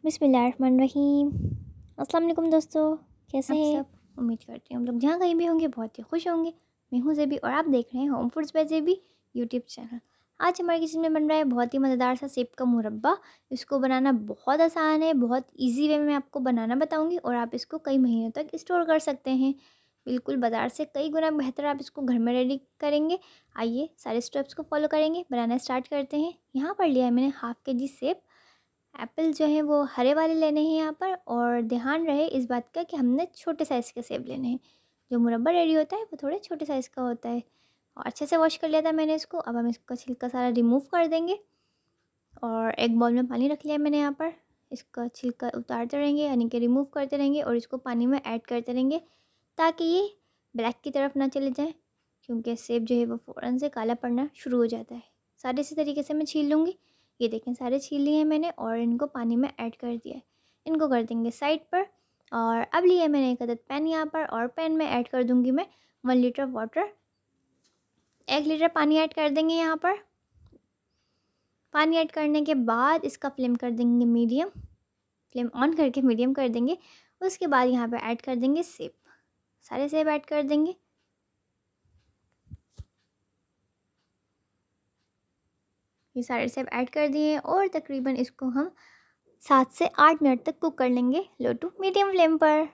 बिस्मिल्लाहिर्रहमानिर्रहीम। अस्सलाम वालेकुम दोस्तों, कैसे आप हैं? सब उम्मीद करती हूँ हम लोग जहाँ कहीं भी होंगे बहुत ही खुश होंगे। मैं हूँ ज़ेबी और आप देख रहे हैं होम फूड्स बाय ज़ेबी यूट्यूब चैनल। आज हमारे किचन में बन रहा है बहुत ही मज़ेदार सा सेब का मुरब्बा। इसको बनाना बहुत आसान है, बहुत इजी वे में आपको बनाना बताऊँगी और आप इसको कई महीनों तक स्टोर कर सकते हैं। बिल्कुल बाज़ार से कई गुना बेहतर आप इसको घर में रेडी करेंगे। आइए सारे स्टेप्स को फॉलो करेंगे, बनाना स्टार्ट करते हैं। यहाँ पर लिया है मैंने हाफ़ केजी सेब। एप्पल जो है वो हरे वाले लेने हैं यहाँ पर, और ध्यान रहे इस बात का कि हमने छोटे साइज़ के सेब लेने हैं। जो मुरब्बा रेडी होता है वो थोड़े छोटे साइज़ का होता है। और अच्छे से वॉश कर लिया था मैंने इसको। अब हम इसका छिलका सारा रिमूव कर देंगे और एक बाउल में पानी रख लिया मैंने यहाँ पर। इसका छिलका उतारते रहेंगे यानी कि रिमूव करते रहेंगे और इसको पानी में ऐड करते रहेंगे ताकि ये ब्लैक की तरफ ना चले जाए, क्योंकि सेब जो है वो फ़ौरन से काला पड़ना शुरू हो जाता है। सारे इसी तरीके से मैं छील लूँगी। ये देखें सारे छील लिए हैं मैंने और इनको पानी में ऐड कर दिया है। इनको कर देंगे साइड पर। और अब लिए मैंने एक अदद पैन यहाँ पर, और पैन में ऐड कर दूँगी मैं 1 लीटर वाटर। 1 लीटर पानी ऐड कर देंगे यहाँ पर। पानी ऐड करने के बाद इसका फ्लेम कर देंगे मीडियम, फ्लेम ऑन करके मीडियम कर देंगे। उसके बाद यहाँ पर ऐड कर देंगे सेब, सारे सेब ऐड कर देंगे। ये सारे सेब ऐड कर दिए और तकरीबन इसको हम 7 से 8 मिनट तक कुक कर लेंगे, लो टू मीडियम फ्लेम पर।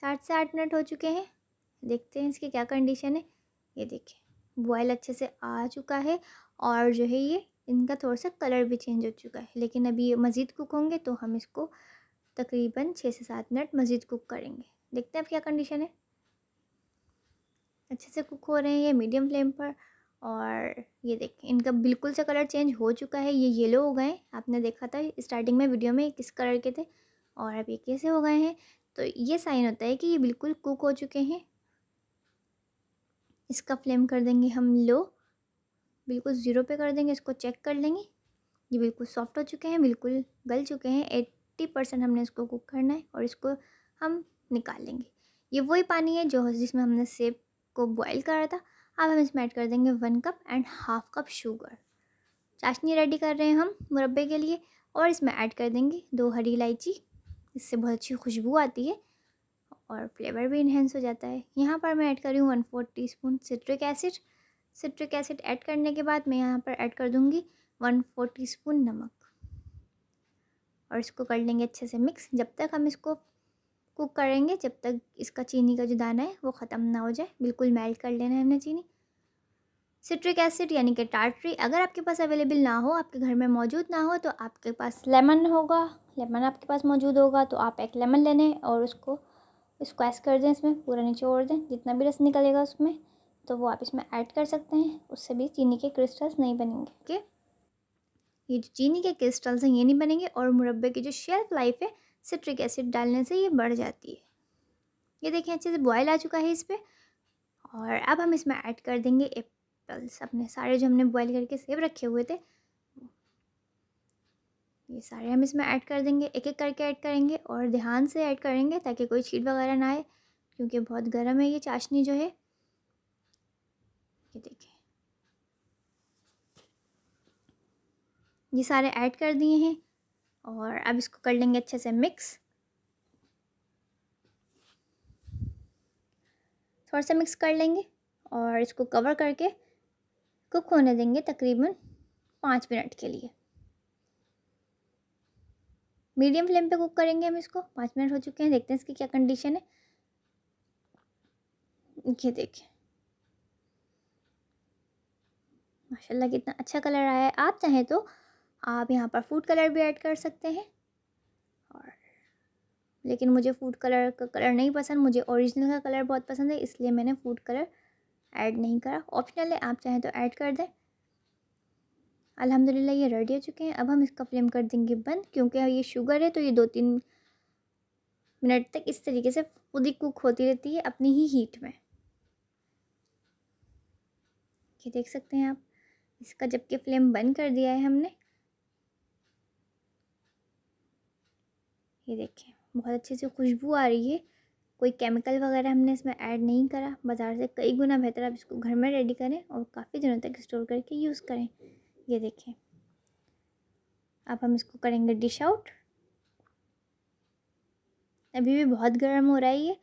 7 से 8 मिनट हो चुके हैं। देखते हैं इसकी क्या कंडीशन है। ये देखिए बॉयल अच्छे से आ चुका है और जो है ये इनका थोड़ा सा कलर भी चेंज हो चुका है, लेकिन अभी ये मज़ीद कुक होंगे तो हम इसको तकरीबन 6 से 7 मिनट मज़ीद कुक करेंगे। देखते हैं अब क्या कंडीशन है। अच्छे से कुक हो रहे हैं ये मीडियम फ्लेम पर। और ये देखें इनका बिल्कुल से कलर चेंज हो चुका है, ये येलो हो गए हैं। आपने देखा था स्टार्टिंग में वीडियो में किस कलर के थे और अब ये कैसे हो गए हैं, तो ये साइन होता है कि ये बिल्कुल कुक हो चुके हैं। इसका फ्लेम कर देंगे हम लो, बिल्कुल ज़ीरो पे कर देंगे। इसको चेक कर लेंगे, ये बिल्कुल सॉफ्ट हो चुके हैं, बिल्कुल गल चुके हैं। 80% हमने इसको कुक करना है और इसको हम निकाल लेंगे। ये वही पानी है जो जिसमें हमने सेब को बॉयल करा था। अब हम इसमें ऐड कर देंगे 1 cup and half cup sugar. चाशनी रेडी कर रहे हैं हम मुरब्बे के लिए, और इसमें ऐड कर देंगे 2 हरी इलायची। इससे बहुत अच्छी खुशबू आती है और फ्लेवर भी इन्हेंस हो जाता है। यहाँ पर मैं ऐड कर रही हूँ 1/4 teaspoon citric acid. Citric acid add करने के बाद मैं यहाँ पर ऐड कर दूँगी 1/4 टीस्पून नमक, और इसको कर लेंगे अच्छे से मिक्स। जब तक हम इसको कुक करेंगे जब तक इसका चीनी का जो दाना है वो ख़त्म ना हो जाए, बिल्कुल मेल्ट कर लेना है हमने चीनी। सिट्रिक एसिड यानी कि टार्टरी अगर आपके पास अवेलेबल ना हो, आपके घर में मौजूद ना हो, तो आपके पास लेमन होगा, लेमन आपके पास मौजूद होगा तो आप एक लेमन लेने और उसको स्क्वैश कर दें, इसमें पूरा निचोड़ दें, जितना भी रस निकलेगा उसमें तो वो आप इसमें ऐड कर सकते हैं। उससे भी चीनी के क्रिस्टल्स नहीं बनेंगे। ओके, ये जो चीनी के क्रिस्टल्स हैं ये नहीं बनेंगे और मुरब्बे की जो शेल्फ लाइफ है सिट्रिक एसिड डालने से ये बढ़ जाती है। ये देखिए अच्छे से बॉयल आ चुका है इस पर। और अब हम इसमें ऐड कर देंगे एप्पल्स, अपने सारे जो हमने बॉयल करके सेब रखे हुए थे ये सारे हम इसमें ऐड कर देंगे। एक एक करके ऐड करेंगे और ध्यान से ऐड करेंगे ताकि कोई छीट वगैरह ना आए, क्योंकि बहुत गर्म है ये चाशनी जो है। ये देखिए ये सारे ऐड कर दिए हैं और अब इसको कर लेंगे अच्छे से मिक्स। थोड़ा सा मिक्स कर लेंगे और इसको कवर करके कुक होने देंगे तकरीबन 5 मिनट के लिए। मीडियम फ्लेम पे कुक करेंगे हम इसको। 5 मिनट हो चुके हैं, देखते हैं इसकी क्या कंडीशन है। ये देखिए माशाल्लाह कितना अच्छा कलर आया है। आप चाहें तो आप यहाँ पर फूड कलर भी ऐड कर सकते हैं, और लेकिन मुझे फूड कलर का कलर नहीं पसंद, मुझे ओरिजिनल का कलर बहुत पसंद है, इसलिए मैंने फूड कलर ऐड नहीं करा। ऑप्शनल है, आप चाहें तो ऐड कर दें। अल्हम्दुलिल्लाह ये रेडी हो चुके हैं। अब हम इसका फ्लेम कर देंगे बंद, क्योंकि ये शुगर है तो ये 2-3 मिनट तक इस तरीके से खुद ही कुक होती रहती है अपनी ही हीट में। ये देख सकते हैं आप, इसका जबकि फ्लेम बंद कर दिया है हमने। ये देखें बहुत अच्छे से खुशबू आ रही है, कोई केमिकल वगैरह हमने इसमें ऐड नहीं करा। बाज़ार से कई गुना बेहतर आप इसको घर में रेडी करें और काफ़ी दिनों तक स्टोर करके यूज़ करें। ये देखें अब हम इसको करेंगे डिश आउट। अभी भी बहुत गर्म हो रहा है ये,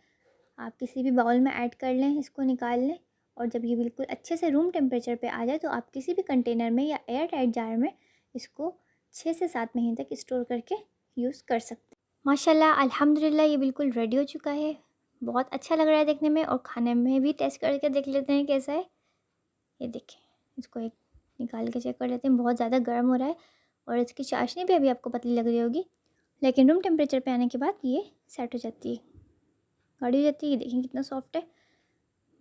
आप किसी भी बाउल में ऐड कर लें, इसको निकाल लें। और जब ये बिल्कुल अच्छे से रूम टेम्परेचर पे आ जाए तो आप किसी भी कंटेनर में या एयर टाइट जार में इसको 6 से 7 महीने तक स्टोर करके यूज़ कर सकते हैं। माशाल्लाह अल्हम्दुलिल्लाह ये बिल्कुल रेडी हो चुका है। बहुत अच्छा लग रहा है देखने में, और खाने में भी टेस्ट करके देख लेते हैं कैसा है। ये देखें, इसको एक निकाल के चेक कर लेते हैं। बहुत ज़्यादा गर्म हो रहा है और इसकी चाशनी भी अभी आपको पतली लग रही होगी, लेकिन रूम टेम्परेचर पे आने के बाद ये सेट हो जाती है, गाढ़ी हो जाती है। ये देखें कितना सॉफ्ट है,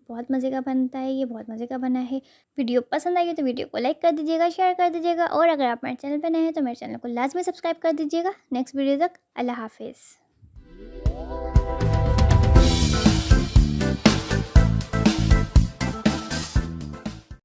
बहुत मज़े का बनता है ये, बहुत मज़े का बना है। वीडियो पसंद आई हो तो वीडियो को लाइक कर दीजिएगा, शेयर कर दीजिएगा, और अगर आप मेरे चैनल पर नए हैं तो मेरे चैनल को लाजमी सब्सक्राइब कर दीजिएगा। नेक्स्ट वीडियो तक अल्लाह हाफिज़।